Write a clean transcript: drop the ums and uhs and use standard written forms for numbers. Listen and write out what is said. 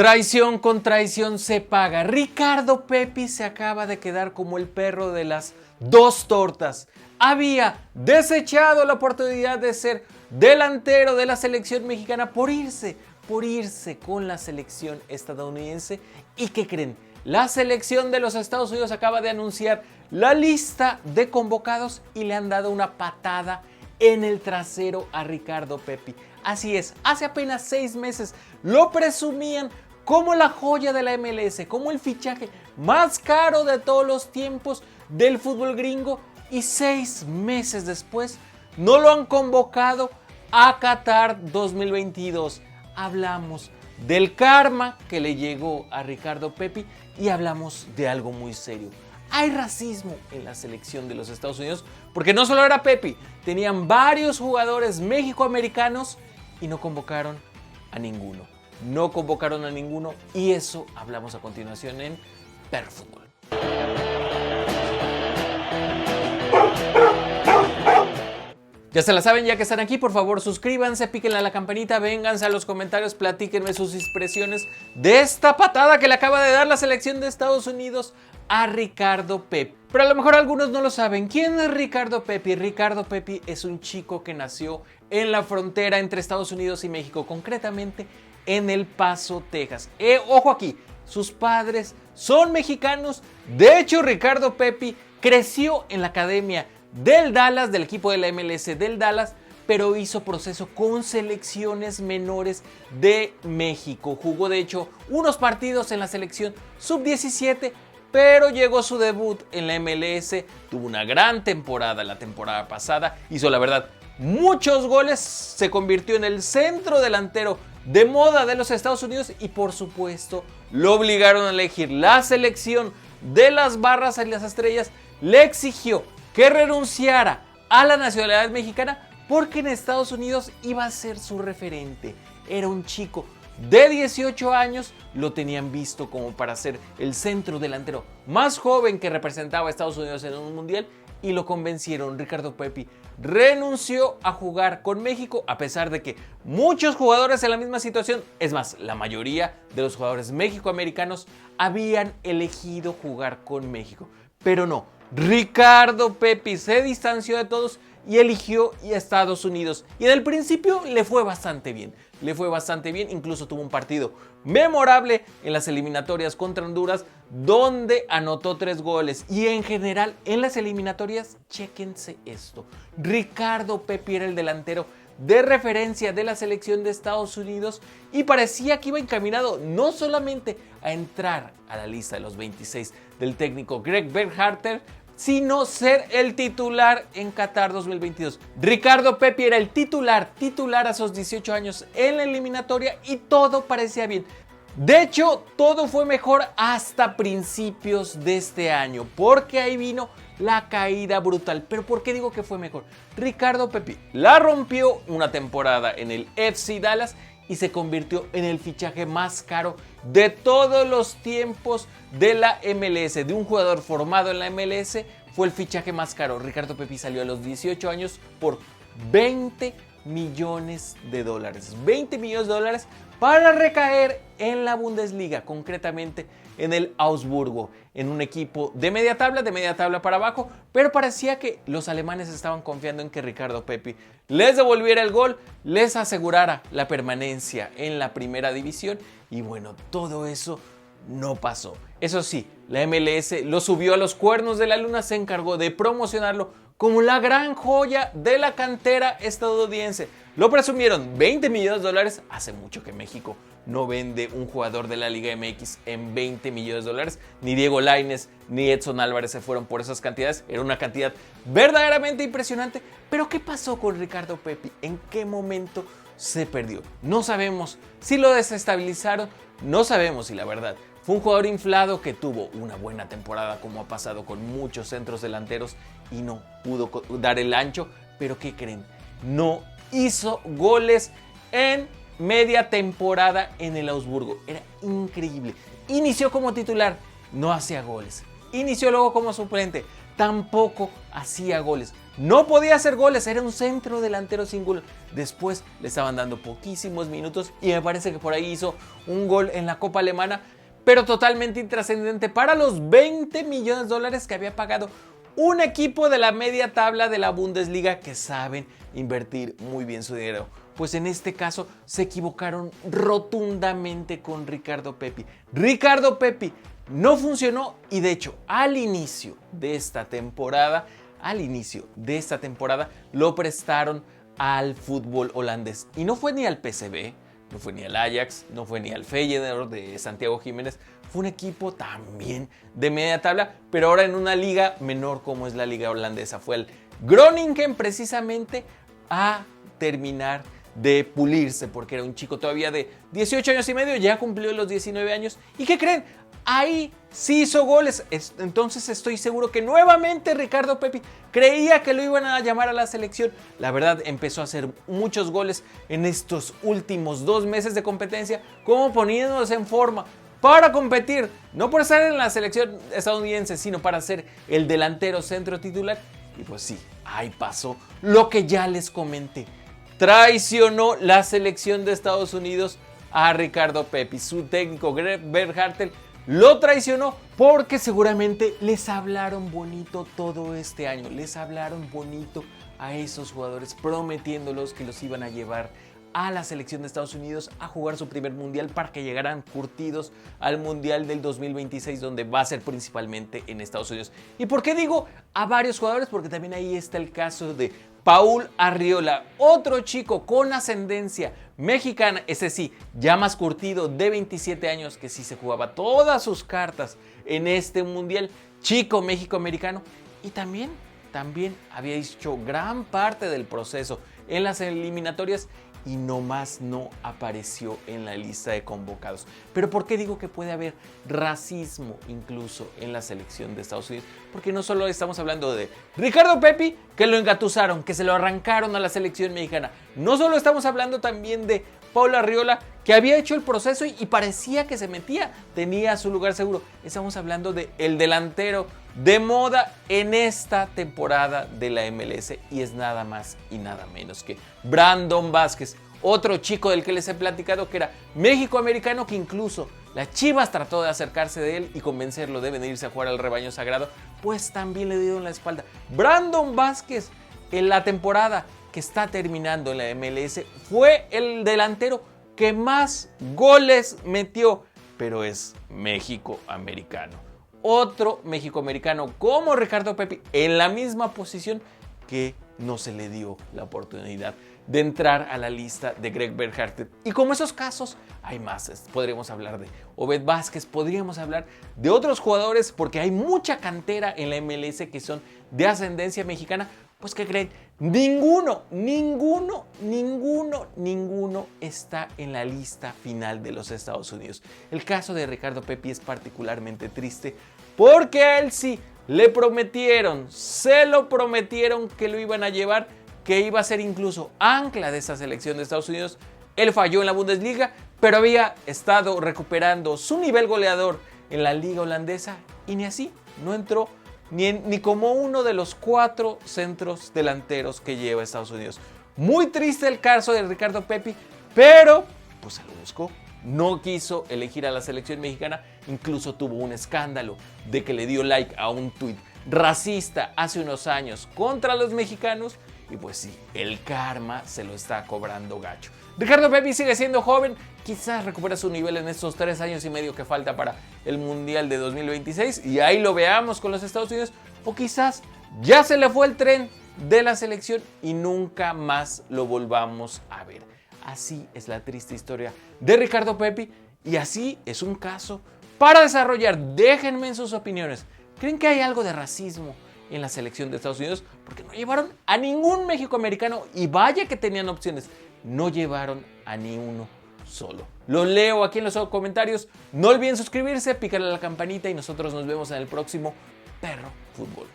Traición con traición se paga. Ricardo Pepi se acaba de quedar como el perro de las dos tortas. Había desechado la oportunidad de ser delantero de la selección mexicana por irse con la selección estadounidense. ¿Y qué creen? La selección de los Estados Unidos acaba de anunciar la lista de convocados y le han dado una patada en el trasero a Ricardo Pepi. Así es, hace apenas 6 meses lo presumían como la joya de la MLS, como el fichaje más caro de todos los tiempos del fútbol gringo, y 6 meses después no lo han convocado a Qatar 2022. Hablamos del karma que le llegó a Ricardo Pepi y hablamos de algo muy serio. Hay racismo en la selección de los Estados Unidos porque no solo era Pepi, tenían varios jugadores mexicoamericanos y no convocaron a ninguno. No convocaron a ninguno y eso hablamos a continuación en Perfútbol. Ya se la saben, ya que están aquí, por favor suscríbanse, píquenle a la campanita, vénganse a los comentarios, platíquenme sus impresiones de esta patada que le acaba de dar la selección de Estados Unidos a Ricardo Pepi. Pero a lo mejor algunos no lo saben. ¿Quién es Ricardo Pepi? Ricardo Pepi es un chico que nació en la frontera entre Estados Unidos y México, concretamente en El Paso, Texas. Ojo aquí, sus padres son mexicanos. De hecho, Ricardo Pepi creció en la academia del Dallas, del equipo de la MLS del Dallas, pero hizo proceso con selecciones menores de México. Jugó de hecho unos partidos en la selección sub-17, pero llegó su debut en la MLS, tuvo una gran temporada la temporada pasada, hizo la verdad muchos goles, se convirtió en el centro delantero de moda de los Estados Unidos y por supuesto lo obligaron a elegir. La selección de las Barras y las Estrellas le exigió que renunciara a la nacionalidad mexicana porque en Estados Unidos iba a ser su referente. Era un chico de 18 años, lo tenían visto como para ser el centro delantero más joven que representaba a Estados Unidos en un mundial y lo convencieron. Ricardo Pepi renunció a jugar con México a pesar de que muchos jugadores en la misma situación, es más, la mayoría de los jugadores mexicoamericanos habían elegido jugar con México, pero no. Ricardo Pepi se distanció de todos y eligió a Estados Unidos. Y en el principio le fue bastante bien. Incluso tuvo un partido memorable en las eliminatorias contra Honduras, donde anotó 3 goles. Y en general, en las eliminatorias, chéquense esto. Ricardo Pepi era el delantero de referencia de la selección de Estados Unidos y parecía que iba encaminado no solamente a entrar a la lista de los 26 del técnico Greg Berhalter, sino ser el titular en Qatar 2022. Ricardo Pepi era el titular a sus 18 años en la eliminatoria y todo parecía bien. De hecho, todo fue mejor hasta principios de este año, porque ahí vino la caída brutal. ¿Pero por qué digo que fue mejor? Ricardo Pepi la rompió una temporada en el FC Dallas y se convirtió en el fichaje más caro de todos los tiempos de la MLS. De un jugador formado en la MLS fue el fichaje más caro. Ricardo Pepi salió a los 18 años por $20 millones. 20 millones de dólares para recaer en la Bundesliga, concretamente en el Augsburgo, en un equipo de media tabla para abajo, pero parecía que los alemanes estaban confiando en que Ricardo Pepi les devolviera el gol, les asegurara la permanencia en la primera división y bueno, todo eso no pasó. Eso sí, la MLS lo subió a los cuernos de la luna, se encargó de promocionarlo como la gran joya de la cantera estadounidense. Lo presumieron, $20 millones. Hace mucho que México no vende un jugador de la Liga MX en $20 millones. Ni Diego Lainez ni Edson Álvarez se fueron por esas cantidades. Era una cantidad verdaderamente impresionante. Pero ¿qué pasó con Ricardo Pepi? ¿En qué momento se perdió? No sabemos si lo desestabilizaron. No sabemos si la verdad fue un jugador inflado que tuvo una buena temporada, como ha pasado con muchos centros delanteros, y no pudo dar el ancho. Pero ¿qué creen? No hizo goles en media temporada en el Augsburgo. Era increíble. Inició como titular, no hacía goles. Inició luego como suplente, tampoco hacía goles. No podía hacer goles, era un centro delantero sin gol. Después le estaban dando poquísimos minutos y me parece que por ahí hizo un gol en la Copa Alemana, pero totalmente intrascendente para los 20 millones de dólares que había pagado un equipo de la media tabla de la Bundesliga que saben invertir muy bien su dinero. Pues en este caso se equivocaron rotundamente con Ricardo Pepi. Ricardo Pepi no funcionó y de hecho al inicio de esta temporada lo prestaron al fútbol holandés. Y no fue ni al PSV, no fue ni al Ajax, no fue ni al Feyenoord de Santiago Jiménez. Fue un equipo también de media tabla, pero ahora en una liga menor como es la liga holandesa. Fue el Groningen precisamente a terminar de pulirse, porque era un chico todavía de 18 años y medio, ya cumplió los 19 años. ¿Y qué creen? Ahí sí hizo goles. Entonces estoy seguro que nuevamente Ricardo Pepi creía que lo iban a llamar a la selección. La verdad, empezó a hacer muchos goles en estos últimos 2 meses de competencia, como poniéndose en forma para competir, no por estar en la selección estadounidense, sino para ser el delantero centro titular. Y pues sí, ahí pasó lo que ya les comenté. Traicionó la selección de Estados Unidos a Ricardo Pepi. Su técnico Greg Berhalter lo traicionó porque seguramente les hablaron bonito todo este año. Les hablaron bonito a esos jugadores prometiéndolos que los iban a llevar a la selección de Estados Unidos a jugar su primer mundial para que llegaran curtidos al mundial del 2026, donde va a ser principalmente en Estados Unidos. ¿Y por qué digo a varios jugadores? Porque también ahí está el caso de Paul Arriola, otro chico con ascendencia mexicana, ese sí, ya más curtido, de 27 años, que sí se jugaba todas sus cartas en este mundial, chico México-americano, y también había hecho gran parte del proceso en las eliminatorias y nomás no apareció en la lista de convocados. Pero ¿por qué digo que puede haber racismo incluso en la selección de Estados Unidos? Porque no solo estamos hablando de Ricardo Pepi, que lo engatusaron, que se lo arrancaron a la selección mexicana. No solo estamos hablando también de Paul Arriola, que había hecho el proceso y parecía que se metía, tenía su lugar seguro. Estamos hablando de el delantero de moda en esta temporada de la MLS y es nada más y nada menos que Brandon Vázquez, otro chico del que les he platicado que era México-americano, que incluso las Chivas trató de acercarse de él y convencerlo de venirse a jugar al rebaño sagrado, pues también le dieron la espalda. Brandon Vázquez, en la temporada que está terminando en la MLS, fue el delantero que más goles metió, pero es México-americano. Otro México-americano como Ricardo Pepi en la misma posición que no se le dio la oportunidad de entrar a la lista de Greg Berhalter. Y como esos casos hay más. Podríamos hablar de Obed Vázquez, podríamos hablar de otros jugadores porque hay mucha cantera en la MLS que son de ascendencia mexicana. Pues ¿qué creen? Ninguno está en la lista final de los Estados Unidos. El caso de Ricardo Pepi es particularmente triste porque a él sí se lo prometieron que lo iban a llevar, que iba a ser incluso ancla de esa selección de Estados Unidos. Él falló en la Bundesliga, pero había estado recuperando su nivel goleador en la liga holandesa y ni así, no entró ni como uno de los 4 centros delanteros que lleva Estados Unidos. Muy triste el caso de Ricardo Pepi, pero pues se lo buscó. No quiso elegir a la selección mexicana, incluso tuvo un escándalo de que le dio like a un tuit racista hace unos años contra los mexicanos y pues sí, el karma se lo está cobrando gacho. Ricardo Pepi sigue siendo joven, quizás recupera su nivel en estos 3 años y medio que falta para el Mundial de 2026 y ahí lo veamos con los Estados Unidos, o quizás ya se le fue el tren de la selección y nunca más lo volvamos a ver. Así es la triste historia de Ricardo Pepi y así es un caso para desarrollar. Déjenme en sus opiniones. ¿Creen que hay algo de racismo en la selección de Estados Unidos? Porque no llevaron a ningún México-americano y vaya que tenían opciones. No llevaron a ni uno solo. Lo leo aquí en los comentarios. No olviden suscribirse, picarle a la campanita y nosotros nos vemos en el próximo Perro Fútbol.